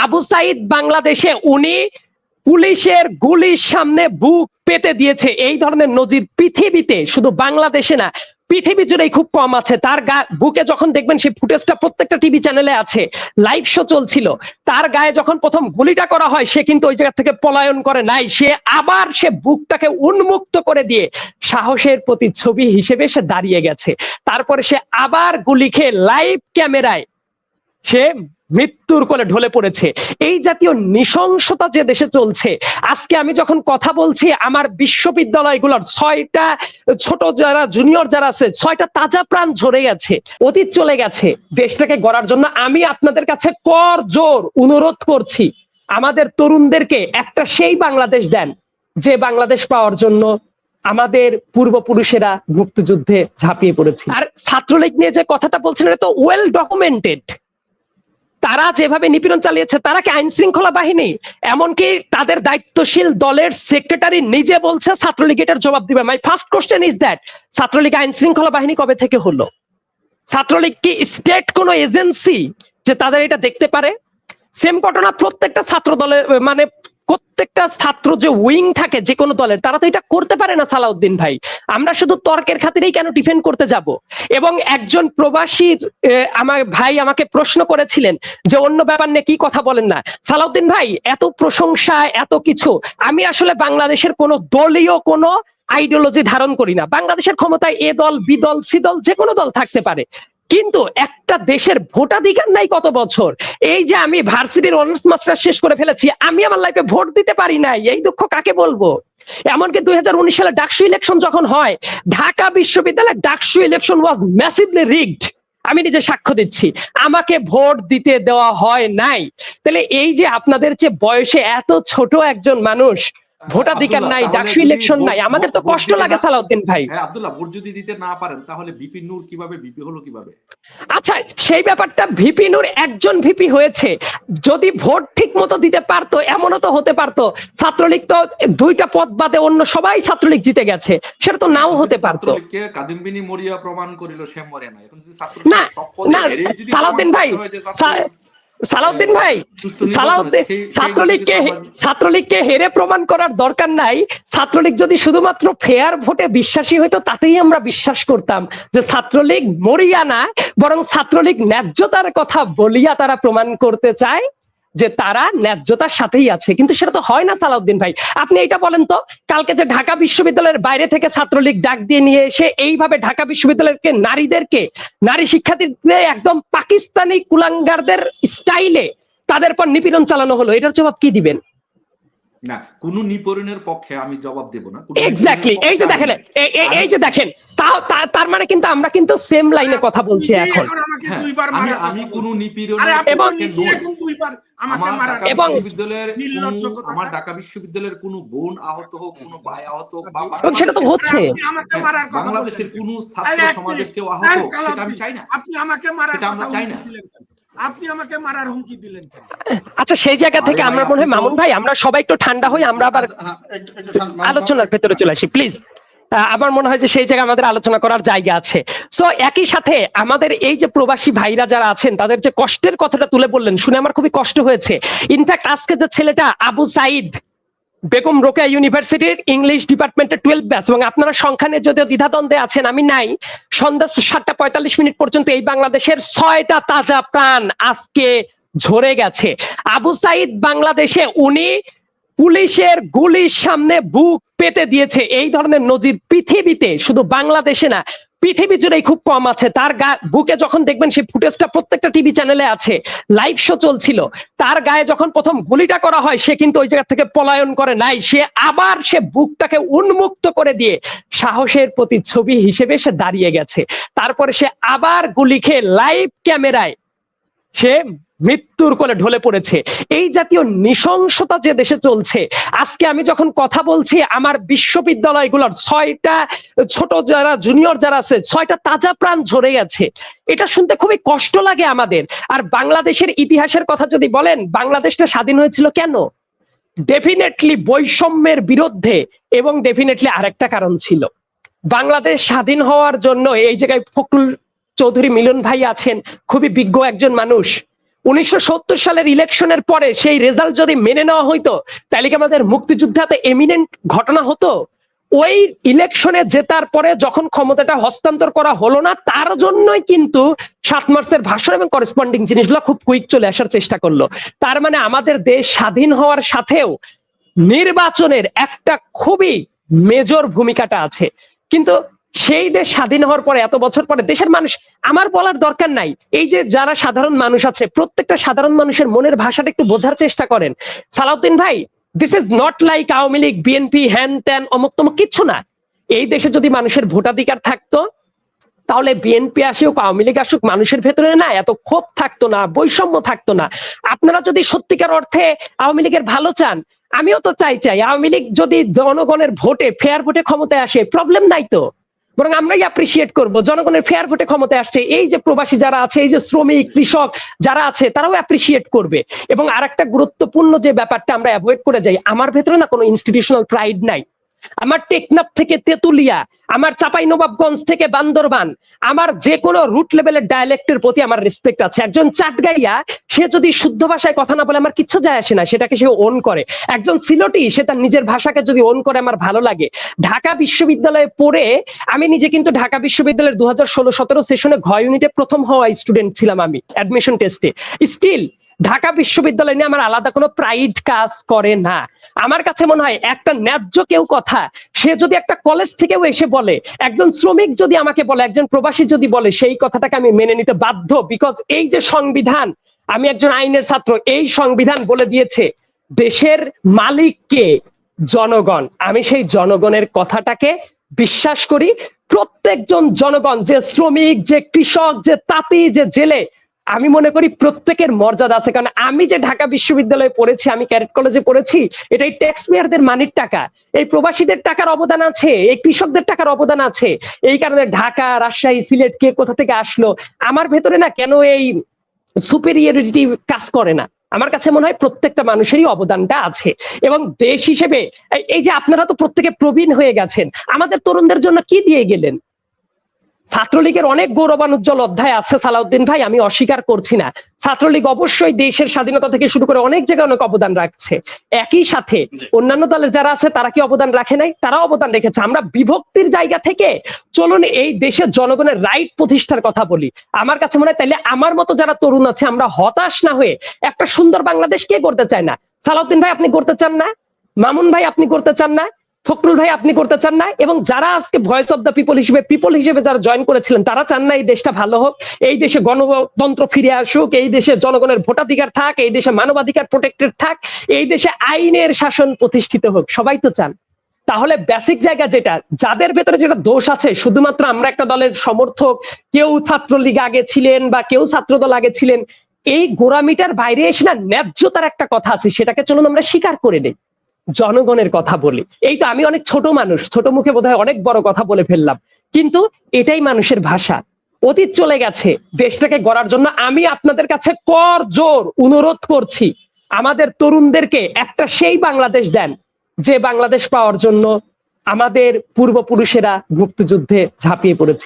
আবু সাইদ বাংলাদেশে উনি পুলিশের গুলির সামনে বুক পেতে দিয়েছে, এই ধরনের নজির পৃথিবীতে শুধু বাংলাদেশে না পৃথিবী জুড়েই খুব কম আছে। তার বুকে যখন দেখবেন সেই ফুটেজটা প্রত্যেকটা টিভি চ্যানেলে আছে, লাইভ শো চলছিল, তার গায়ে যখন প্রথম গুলিটা করা হয় সে কিন্তু ওই জায়গা থেকে পলায়ন করে নাই, সে বুকটাকে উন্মুক্ত করে দিয়ে সাহসের প্রতিচ্ছবি হিসেবে সে দাঁড়িয়ে গেছে। তারপরে সে আবার গুলি খেয়ে লাইভ ক্যামেরায় সে মৃত্যুর কোলে ঢলে পড়েছে। এই জাতীয় নৃশংসতা যে দেশে চলছে, আজকে আমি যখন কথা বলছি আমার বিশ্ববিদ্যালয়গুলোর 6টা ছোট যারা জুনিয়র যারা আছে 6টা তাজা প্রাণ ঝরে গেছে, অতীত চলে গেছে। দেশটাকে গড়ার জন্য আমি আপনাদের কাছে কর জোর অনুরোধ করছি, আমাদের তরুণদেরকে একটা সেই বাংলাদেশ দেন যে বাংলাদেশ পাওয়ার জন্য আমাদের পূর্বপুরুষেরা মুক্তিযুদ্ধে ঝাঁপিয়ে পড়েছে। আর ছাত্রলীগ নিয়ে যে কথাটা বলছেন এটা তো ওয়েল ডকুমেন্টেড। তারা যেভাবে নিপীড়ন চালিয়েছে, তারা কি আইন শৃঙ্খলা বাহিনী? এমনকি তাদের দায়িত্বশীল দলের সেক্রেটারি নিজে বলছে ছাত্রলীগ এটার জবাব দিবে। My first question is that, Chhatra League আইন শৃঙ্খলা বাহিনী কবে থেকে হলো? ছাত্রলীগ কি স্টেট কোনো এজেন্সি যে তাদের এটা দেখতে পারে? সেম ঘটনা প্রত্যেকটা ছাত্র দলে, মানে প্রত্যেকটা ছাত্র যে উইং থাকে যে কোনো দলের, তারা তো এটা করতে পারে না। সালাউদ্দিন ভাই, আমরা শুধু তর্কের খাতিরেই কেন ডিফেন্ড করতে যাব? এবং একজন প্রবাসী আমার ভাই আমাকে প্রশ্ন করেছিলেন যে অন্য ব্যাপার নিয়ে কি কথা বলেন না। সালাউদ্দিন ভাই, এত প্রশংসা এত কিছু, আমি আসলে বাংলাদেশের কোনো দলীয় কোনো আইডিওলজি ধারণ করি না। বাংলাদেশের ক্ষমতায় এ দল বি দল সি দল যে কোনো দল থাকতে পারে, কিন্তু একটা দেশের ভোটাধিকার নাই কত বছর। এই যে আমি ভার্সিটির অনার্স মাস্টার শেষ করে ফেলেছি, আমি আমার লাইফে ভোট দিতে পারি নাই, এই দুঃখ কাকে বলবো? এমনকি 2019 সালে ডাকসু ইলেকশন যখন হয়, ঢাকা বিশ্ববিদ্যালয়ের ডাকসু ইলেকশন ওয়াজ ম্যাসিভলি রিগড, আমি নিজে সাক্ষ্য দিচ্ছি, আমাকে ভোট দিতে দেওয়া হয় নাই। তাহলে এই যে আপনাদের যে বয়সে এত ছোট একজন মানুষ, ভোটাধিকার নাই, ডাকসু ইলেকশন নাই, আমাদের তো কষ্ট লাগে সালাউদ্দিন ভাই। হ্যাঁ আব্দুল্লাহ, ভোট যদি দিতে না পারেন তাহলে ভিপি নূর কিভাবে ভিপি হলো কিভাবে? আচ্ছা, সেই ব্যাপারটা, ভিপি নূর একজন ভিপি হয়েছে, যদি ভোট ঠিক মতো দিতে পারতো এমনও তো হতে পারতো ছাত্রলীগ তো 2টা পদ বাদে অন্য সবাই ছাত্রলীগ জিতে গেছে, সেটা তো নাও হতে পারতো। ছাত্রলীগকে কাদিম বিনি মরিয়া প্রমাণ করিল সে মরে না। এখন যদি না না সালাউদ্দিন ভাই, সালাউদ্দিন ভাই, ছাত্রলীগকে হেরে প্রমাণ করার দরকার নাই। ছাত্রলীগ যদি শুধুমাত্র ফেয়ার ভোটে বিশ্বাসী হইতো তাতেই আমরা বিশ্বাস করতাম যে ছাত্রলীগ মরিয়া না, বরং ছাত্রলীগ ন্যায্যতার কথা বলিয়া তারা প্রমাণ করতে চায় যে তারা ন্যায্যতার সাথেই আছে, কিন্তু সেটা তো হয় না সালাউদ্দিন ভাই। আপনি এটা বলেন তো, কালকে যে ঢাকা বিশ্ববিদ্যালয়ের বাইরে থেকে ছাত্রলীগ ডাক দিয়ে নিয়ে এসে এইভাবে ঢাকা বিশ্ববিদ্যালয়ের নারী শিক্ষার্থীদের একদম পাকিস্তানি কুলাঙ্গারদের স্টাইলে তাদের পর নিপীড়ন চালানো হলো, এটার জবাব কি দিবেন? না, কোন নিপীড়নের পক্ষে আমি জবাব দেব না। এক্স্যাক্টলি, এই যে দেখেন, তার মানে কিন্তু আমরা কিন্তু সেম লাইনে কথা বলছি এখন। আমি কোন নিপীড়নের আমার ঢাকা বিশ্ববিদ্যালয়ের কোন বোন আহত হোক, কোন ভাই আহত হোক, সেটা তো হচ্ছে, বাংলাদেশের কোন ছাত্র সমাজের কেউ আহত হোক, সেটা আমি চাই না। আপনি আমাকে মারার সেটা আমরা চাই না। আপনি আমাকে মারার হুমকি দিলেন। আচ্ছা, সেই জায়গা থেকে আমরা মনে হয় মামুন ভাই, আমরা সবাই একটু ঠান্ডা হই, আমরা আবার আলোচনার ভেতরে চলে আসি প্লিজ। আমার মনে হয় যে সেই জায়গায় আমাদের আলোচনা করার জায়গা আছে। সো একই সাথে আমাদের এই যে প্রবাসী ভাইরা যারা আছেন তাদের যে কষ্টের কথাটা তুলে বললেন, শুনে আমার খুবই কষ্ট হয়েছে। ইনফ্যাক্ট আজকে যে ছেলেটা আবু সাইদ বেগম রোকেয়া ইউনিভার্সিটির ইংলিশ ডিপার্টমেন্টের 12 ব্যাচ, এবং আপনারা সংখ্যা নিয়ে যদিও দ্বিধাদ্বন্দ্বে আছেন, আমি নাই, সন্ধ্যা 7:45 পর্যন্ত এই বাংলাদেশের 6টা তাজা প্রাণ আজকে ঝরে গেছে। আবু সাইদ বাংলাদেশে উনি পুলিশের গুলির সামনে বুক পেতে দিয়েছে, এই ধরনের নজির পৃথিবীতে শুধু বাংলাদেশে না পৃথিবী জুড়েই খুব কম আছে। তার বুকে যখন দেখবেন সেই ফুটেজটা প্রত্যেকটা টিভি চ্যানেলে আছে, লাইভ শো চলছিল, তার গায়ে যখন প্রথম গুলিটা করা হয় সে কিন্তু ওই জায়গা থেকে পলায়ন করে নাই, সে বুকটাকে উন্মুক্ত করে দিয়ে সাহসের প্রতিচ্ছবি হিসেবে সে দাঁড়িয়ে গেছে। তারপরে সে আবার গুলি খেয়ে লাইভ ক্যামেরায় সে মৃত্যুর কোলে ঢলে পড়েছে। এই জাতীয় নৃশংসতা যে দেশে চলছে, আজকে আমি যখন কথা বলছি আমার বিশ্ববিদ্যালয়গুলোর 6টা ছোট যারা জুনিয়র যারা আছে 6টা তাজা প্রাণ ঝরে গেছে, এটা শুনতে খুবই কষ্ট লাগে আমাদের। আর বাংলাদেশের ইতিহাসের কথা যদি বলেন, বাংলাদেশটা স্বাধীন হয়েছিল কেন? ডেফিনেটলি বৈষম্যের বিরুদ্ধে, এবং ডেফিনেটলি আরেকটা কারণ ছিল, বাংলাদেশ স্বাধীন হওয়ার জন্য এই জায়গায় ফখরুল চৌধুরী মিলন ভাই আছেন, খুবই বিজ্ঞ একজন মানুষ, 1970 সালের ইলেকশনের পরে সেই রেজাল্ট যদি মেনে নেওয়া হইতো তাহলে কি আমাদের মুক্তিযুদ্ধে এমিনেন্ট ঘটনা হতো? ওই ইলেকশনে জেতার পরে যখন ক্ষমতাটা হস্তান্তর করা হলো না, তার জন্যই কিন্তু 7 মার্চের ভাষণ এবং করেসপন্ডিং জিনিসগুলো খুব কুইক চলে আসার চেষ্টা করলো। তার মানে আমাদের দেশ স্বাধীন হওয়ার সাথেও নির্বাচনের একটা খুবই মেজর ভূমিকাটা আছে। কিন্তু সেই দেশ স্বাধীন হওয়ার পরে, এত বছর পরে দেশের মানুষ, আমার বলার দরকার নাই, এই যে যারা সাধারণ মানুষ আছে, প্রত্যেকটা সাধারণ মানুষের মনের ভাষাটা একটু বোঝার চেষ্টা করেন। সালাউদ্দিন ভাই, this is not like Awami League, BNP, হ্যান ত্যান অমুক তমুক, কিচ্ছু না। এই দেশে যদি মানুষের ভোটাধিকার থাকতো তাহলে বিএনপি আসুক, আওয়ামী লীগ আসুক, মানুষের ভেতরে না এত ক্ষোভ থাকতো না, বৈষম্য থাকতো না। আপনারা যদি সত্যিকার অর্থে আওয়ামী লীগের ভালো চান, আমিও তো চাই আওয়ামী লীগ যদি জনগণের ভোটে, ফেয়ার ভোটে ক্ষমতায় আসে, প্রবলেম নাই তো। বরং আমরাই অ্যাপ্রিসিয়েট করব জনগণের ফেয়ার ভোটে ক্ষমতায় আসছে। এই যে প্রবাসী যারা আছে, এই যে শ্রমিক, কৃষক যারা আছে, তারাও অ্যাপ্রিসিয়েট করবে। এবং আরেকটা গুরুত্বপূর্ণ যে ব্যাপারটা আমরা অ্যাভয়েড করে যাই, আমার ভেতরে না কোনো ইনস্টিটিউশনাল প্রাইড নাই। আমার টেকনাফ থেকে তেতুলিয়া, আমার চাঁপাইনবাবগঞ্জ থেকে বান্দরবান, আমার যে কোনো রুট লেভেলের ডায়ালেক্টের প্রতি আমার রেসপেক্ট আছে। একজন চাটগাইয়া, সে যদি শুদ্ধ ভাষায় কথা না বলে আমার কিচ্ছু যায় আসে না, সেটাকে সে ওন করে। একজন সিলেটি, সে তার নিজের ভাষাকে যদি ওন করে, আমার ভালো লাগে। ঢাকা বিশ্ববিদ্যালয়ে পড়ে আমি নিজে কিন্তু ঢাকা বিশ্ববিদ্যালয়ের 2016-17 সেশনে ঘ ইউনিটে প্রথম হওয়া স্টুডেন্ট ছিলাম আমি অ্যাডমিশন টেস্টে। স্টিল ঢাকা বিশ্ববিদ্যালয় নিয়ে আমার আলাদা কোনো প্রাইড কাজ করে না। আমার কাছে মনে হয় একটা ন্যায্য কেউ কথা, সে যদি একটা কলেজ থেকেও এসে বলে, একজন শ্রমিক যদি আমাকে বলে, একজন প্রবাসী যদি বলে, সেই কথাটাকে আমি মেনে নিতে বাধ্য। বিকজ এই যে সংবিধান, আমি একজন আইনের ছাত্র, এই সংবিধান বলে দিয়েছে দেশের মালিক কে? জনগণ। আমি সেই জনগণের কথাটাকে বিশ্বাস করি। প্রত্যেকজন জনগণ, যে শ্রমিক, যে কৃষক, যে তাঁতি, যে জেলে, আমি মনে করি প্রত্যেকের মর্যাদা আছে। কারণ আমি যে ঢাকা বিশ্ববিদ্যালয়ে পড়েছি, আমি ক্যাডেট কলেজে পড়েছি, এটাই ট্যাক্স পেয়ারদের মানির টাকা, এই প্রবাসীদের টাকার অবদান আছে, এই কৃষকদের টাকার অবদান আছে। এই কারণে ঢাকা, রাজশাহী, সিলেট কে কোথা থেকে আসলো, আমার ভেতরে না কেন এই সুপেরিয়রিটি কাজ করে না। আমার কাছে মনে হয় প্রত্যেকটা মানুষেরই অবদানটা আছে। এবং দেশ হিসেবে এই যে আপনারা তো প্রত্যেকে প্রবীণ হয়ে গেছেন, আমাদের তরুণদের জন্য কি দিয়ে গেলেন? ছাত্রলীগের অনেক গৌরবানুজ্জ্বল অধ্যায় আছে সালাউদ্দিন ভাই, আমি অস্বীকার করছি না। ছাত্রলীগ অবশ্যই দেশের স্বাধীনতা থেকে শুরু করে অনেক জায়গায় অনেক অবদান রাখছে। একই সাথে অন্যান্য দলের যারা আছে তারা কি অবদান রাখে নাই? তারা অবদান রেখেছে। আমরা বিভক্তির জায়গা থেকে চলুন এই দেশের জনগণের রাইট প্রতিষ্ঠার কথা বলি। আমার কাছে মনে হয় তাইলে আমার মতো যারা তরুণ আছে, আমরা হতাশ না হয়ে একটা সুন্দর বাংলাদেশ কে করতে চায় না? সালাউদ্দিন ভাই আপনি করতে চান না? মামুন ভাই আপনি করতে চান না? ফখরুল ভাই আপনি করতে চান না? এবং যারা আজকে ভয়েস অফ দ্য পিপল হিসেবে যারা জয়েন করেছিলেন, তারা চান না এই দেশটা ভালো হোক, এই দেশে গণতন্ত্র ফিরে আসুক, এই দেশে জনগণের ভোটাধিকার থাক, এই দেশে মানবাধিকার প্রোটেক্টেড থাক, এই দেশে আইনের শাসন প্রতিষ্ঠিত হোক? সবাই তো চান। তাহলে বেসিক জায়গা যেটা, যাদের ভেতরে যেটা দোষ আছে, শুধুমাত্র আমরা একটা দলের সমর্থক, কেউ ছাত্রলীগ আগে ছিলেন বা কেউ ছাত্রদল আগে ছিলেন, এই গোড়ামিটার বাইরে এসে না ন্যায্যতার একটা কথা আছে, সেটাকে চলুন আমরা স্বীকার করে নেই, জনগণের কথা বলি। এই তো আমি অনেক ছোট মানুষ, ছোট মুখে বোধহয় অনেক বড় কথা বলে ফেললাম, কিন্তু এটাই মানুষের ভাষা। অতীত চলে গেছে, দেশটাকে গড়ার জন্য আমি আপনাদের কাছে কর জোর অনুরোধ করছি, আমাদের তরুণদেরকে একটা সেই বাংলাদেশ দেন যে বাংলাদেশ পাওয়ার জন্য আমাদের পূর্বপুরুষেরা মুক্তিযুদ্ধে ঝাঁপিয়ে পড়েছিল।